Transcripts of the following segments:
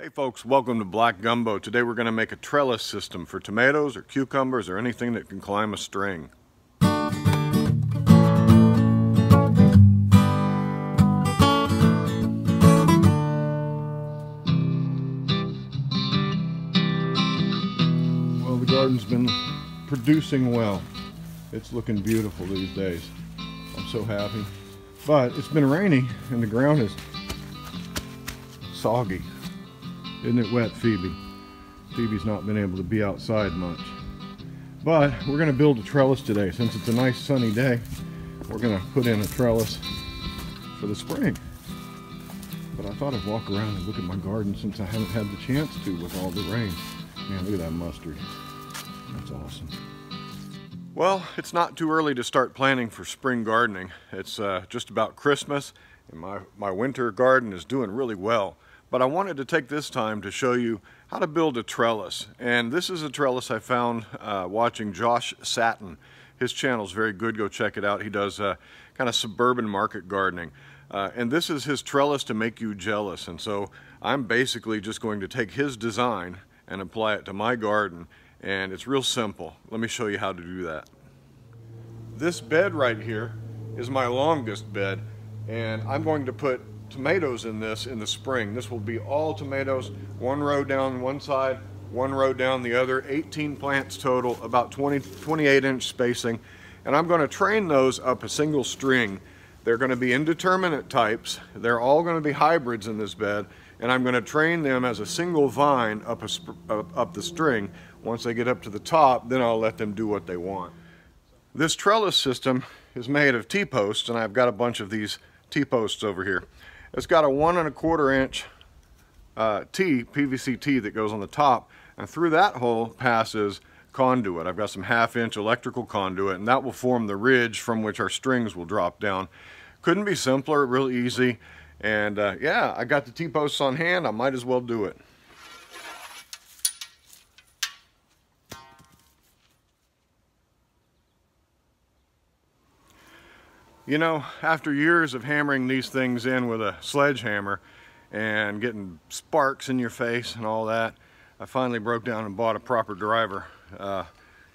Hey folks, welcome to Black Gumbo. Today we're going to make a trellis system for tomatoes or cucumbers or anything that can climb a string. Well, the garden's been producing well. It's looking beautiful these days. I'm so happy. But it's been rainy and the ground is soggy. Isn't it wet, Phoebe? Phoebe's not been able to be outside much. But we're going to build a trellis today. Since it's a nice sunny day, we're going to put in a trellis for the spring. But I thought I'd walk around and look at my garden since I haven't had the chance to with all the rain. Man, look at that mustard. That's awesome. Well, it's not too early to start planning for spring gardening. It's just about Christmas, and my winter garden is doing really well. But I wanted to take this time to show you how to build a trellis. And this is a trellis I found watching Josh Sattin. His channel is very good. Go check it out. He does kind of suburban market gardening. And this is his trellis to make you jealous. And so I'm basically just going to take his design and apply it to my garden. And it's real simple. Let me show you how to do that. This bed right here is my longest bed. And I'm going to put tomatoes in this in the spring. This will be all tomatoes, one row down one side, one row down the other, 18 plants total, about 28-inch spacing. And I'm going to train those up a single string. They're going to be indeterminate types. They're all going to be hybrids in this bed, and I'm going to train them as a single vine up the string. Once they get up to the top, then I'll let them do what they want. This trellis system is made of T-posts, and I've got a bunch of these T-posts over here. It's got a 1 1/4 inch PVC T that goes on the top, and through that hole passes conduit. I've got some 1/2 inch electrical conduit, and that will form the ridge from which our strings will drop down. Couldn't be simpler, real easy, and yeah, I got the T-posts on hand. I might as well do it. You know, after years of hammering these things in with a sledgehammer and getting sparks in your face and all that, I finally broke down and bought a proper driver.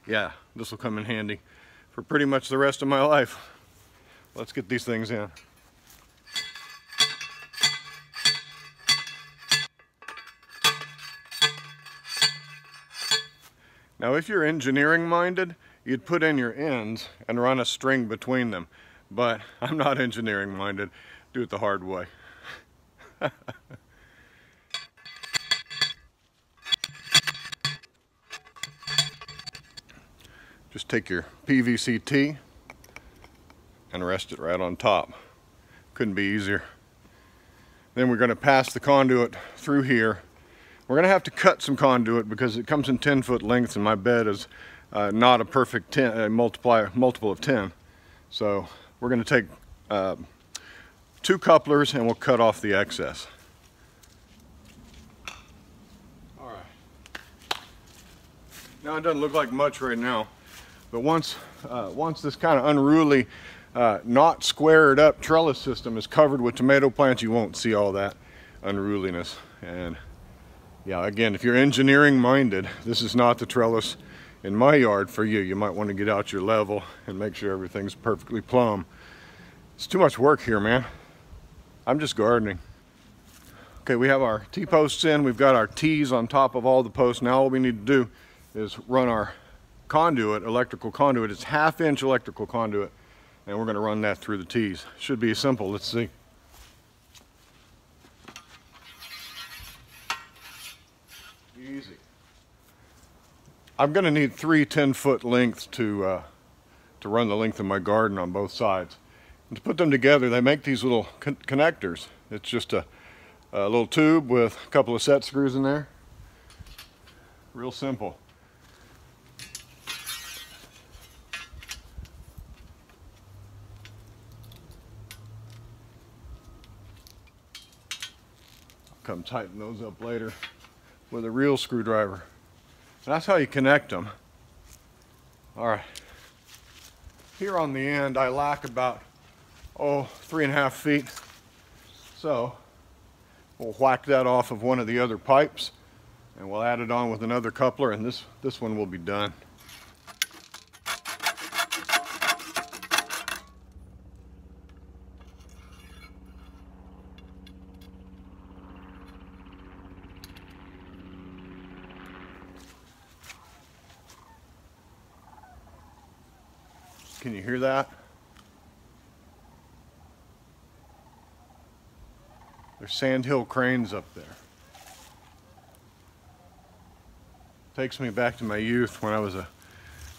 Yeah, this will come in handy for pretty much the rest of my life. Let's get these things in. Now, if you're engineering minded, you'd put in your ends and run a string between them. But I'm not engineering minded. Do it the hard way. Just take your PVC T and rest it right on top. Couldn't be easier. Then we're going to pass the conduit through here. We're going to have to cut some conduit because it comes in 10-foot lengths, and my bed is not a perfect multiple of 10. So we're going to take 2 couplers and we'll cut off the excess. All right. Now, it doesn't look like much right now, but once this kind of unruly, not squared up trellis system is covered with tomato plants, you won't see all that unruliness. And yeah, again, if you're engineering minded, this is not the trellis in my yard for you. You might want to get out your level and make sure everything's perfectly plumb. It's too much work here, man. I'm just gardening. Okay, we have our T-posts in. We've got our T's on top of all the posts. Now all we need to do is run our conduit, electrical conduit. It's 1/2 inch electrical conduit, and we're going to run that through the T's. Should be simple. Let's see. Easy. I'm going to need 3 10-foot lengths to run the length of my garden on both sides. And to put them together, they make these little connectors. It's just a little tube with a couple of set screws in there. Real simple. I'll come tighten those up later with a real screwdriver. That's how you connect them. All right. Here on the end, I lack about 3.5 feet. So We'll whack that off of one of the other pipes and we'll add it on with another coupler, and this one will be done. Can you hear that? There's sandhill cranes up there. Takes me back to my youth when I was a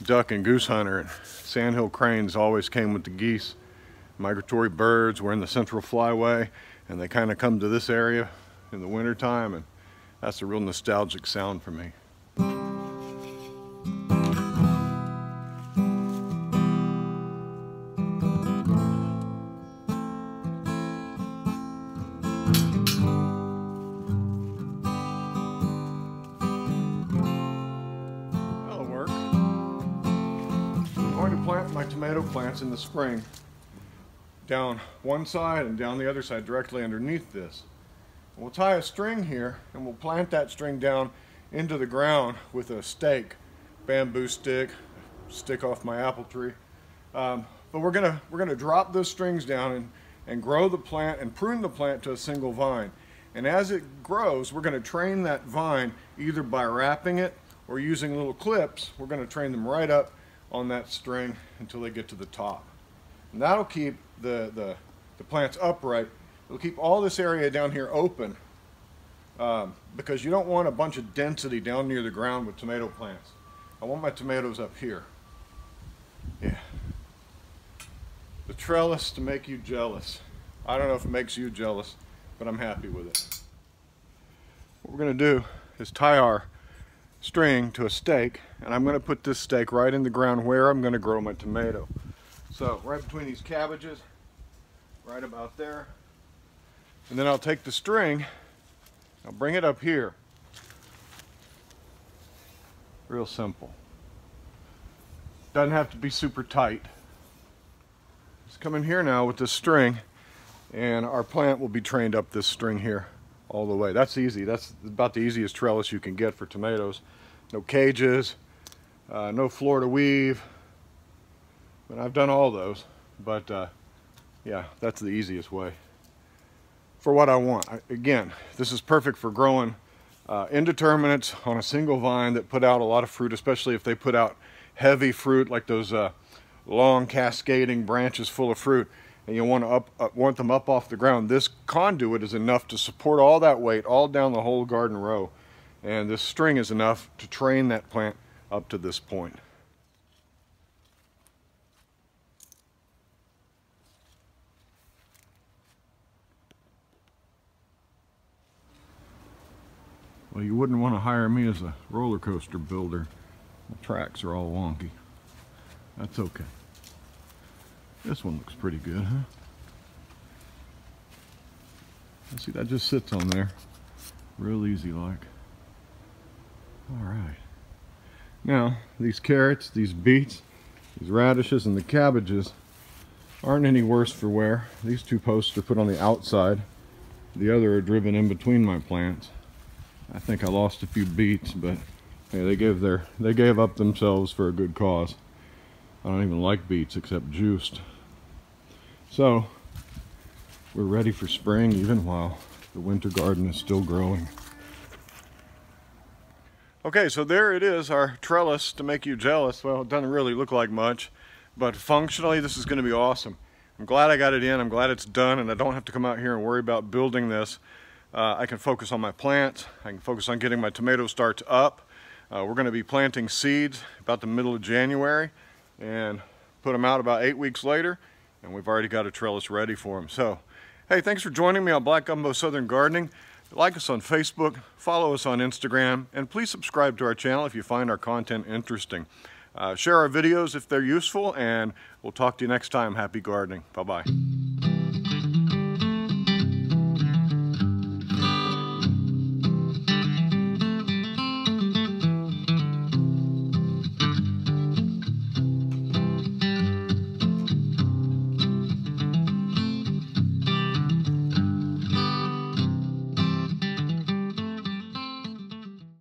duck and goose hunter, and sandhill cranes always came with the geese. Migratory birds were in the central flyway, and they kind of come to this area in the winter time, and that's a real nostalgic sound for me. I'm going to plant my tomato plants in the spring down one side and down the other side directly underneath this. We'll tie a string here and we'll plant that string down into the ground with a stake, bamboo stick off my apple tree. But we're gonna drop those strings down and grow the plant and prune the plant to a single vine. And as it grows, we're going to train that vine either by wrapping it or using little clips. We're going to train them right up on that string until they get to the top. And that'll keep the plants upright. It'll keep all this area down here open because you don't want a bunch of density down near the ground with tomato plants. I want my tomatoes up here. Yeah. The trellis to make you jealous. I don't know if it makes you jealous, but I'm happy with it. What we're going to do is tie our string to a stake, and I'm going to put this stake right in the ground where I'm going to grow my tomato. So right between these cabbages, right about there. And then I'll take the string, I'll bring it up here. Real simple. Doesn't have to be super tight. Just come in here now with this string, and our plant will be trained up this string here all the way. That's easy. That's about the easiest trellis you can get for tomatoes. No cages, no floor to weave. And I've done all those, but yeah, that's the easiest way for what I want. Again, this is perfect for growing indeterminates on a single vine that put out a lot of fruit, especially if they put out heavy fruit like those long cascading branches full of fruit, and you want them up off the ground. This conduit is enough to support all that weight all down the whole garden row, and this string is enough to train that plant up to this point. Well, you wouldn't want to hire me as a roller coaster builder. The tracks are all wonky. That's okay. This one looks pretty good, huh? See, that just sits on there. Real easy like. Alright. Now, these carrots, these beets, these radishes, and the cabbages aren't any worse for wear. These two posts are put on the outside. The other are driven in between my plants. I think I lost a few beets, but hey, they gave up themselves for a good cause. I don't even like beets except juiced. So we're ready for spring even while the winter garden is still growing. Okay, so there it is, our trellis to make you jealous. Well, it doesn't really look like much, but functionally this is going to be awesome. I'm glad I got it in, I'm glad it's done, and I don't have to come out here and worry about building this. I can focus on my plants, I can focus on getting my tomato starts up. We're going to be planting seeds about the middle of January and put them out about 8 weeks later, and we've already got a trellis ready for them. So, hey, thanks for joining me on Black Gumbo Southern Gardening. Like us on Facebook, follow us on Instagram, and please subscribe to our channel if you find our content interesting. Share our videos if they're useful, and we'll talk to you next time. Happy gardening. Bye-bye.